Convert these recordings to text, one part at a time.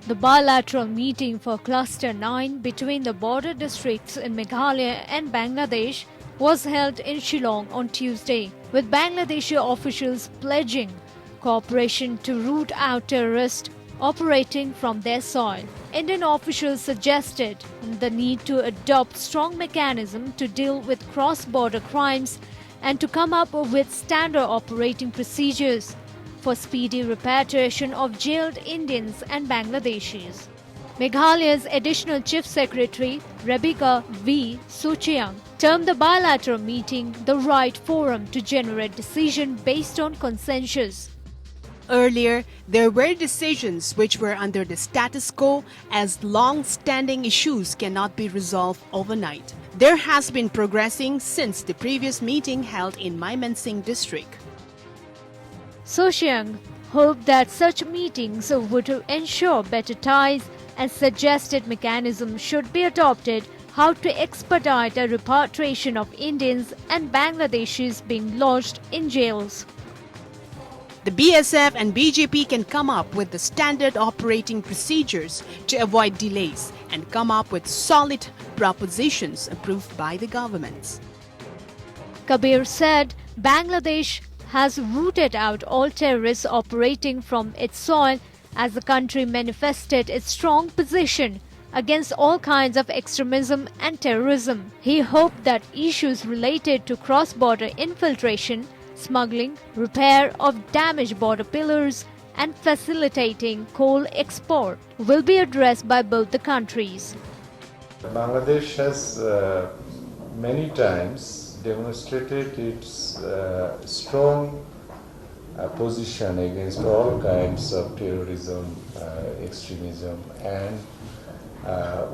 The bilateral meeting for Cluster 9 between the border districts in Meghalaya and Bangladesh was held in Shillong on Tuesday, with Bangladeshi officials pledging cooperation to root out terrorists operating from their soil. Indian officials suggested the need to adopt strong mechanisms to deal with cross-border crimes and to come up with standard operating procedures for speedy repatriation of jailed Indians and Bangladeshis. Meghalaya's Additional Chief Secretary Rebecca V. Sochiang termed the bilateral meeting the right forum to generate decision based on consensus. Earlier, there were decisions which were under the status quo as long-standing issues cannot be resolved overnight. There has been progressing since the previous meeting held in Mymensingh district. Sochiang hoped that such meetings would ensure better ties and suggested mechanisms should be adopted how to expedite the repatriation of Indians and Bangladeshis being lodged in jails. The BSF and BJP can come up with the standard operating procedures to avoid delays and come up with solid propositions approved by the governments. Kabir said Bangladesh has rooted out all terrorists operating from its soil as the country manifested its strong position against all kinds of extremism and terrorism. He hoped that issues related to cross-border infiltration, smuggling, repair of damaged border pillars, and facilitating coal export will be addressed by both the countries. Bangladesh has many times demonstrated its strong position against all kinds of terrorism, extremism, and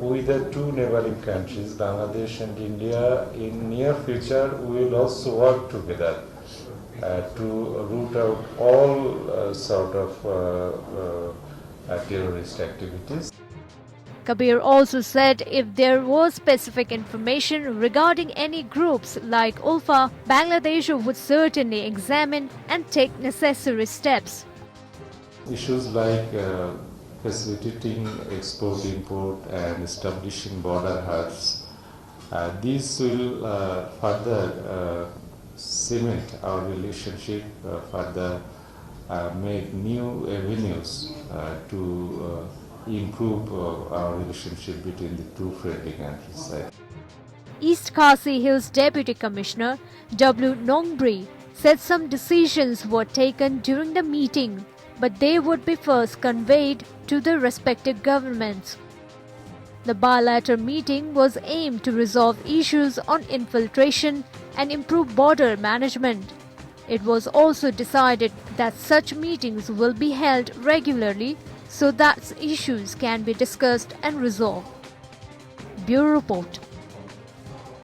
with the two neighboring countries, Bangladesh and India, in near future we will also work together to root out all sort of terrorist activities. Kabir also said if there was specific information regarding any groups like Ulfa, Bangladesh would certainly examine and take necessary steps. Issues like facilitating export, import, and establishing border huts, these will further cement our relationship, further make new avenues to improve our relationship between the two friendly countries. East Khasi Hills Deputy Commissioner W. Nongbri said some decisions were taken during the meeting, but they would be first conveyed to the respective governments. The bilateral meeting was aimed to resolve issues on infiltration and improve border management. It was also decided that such meetings will be held regularly so that issues can be discussed and resolved. Bureau Report.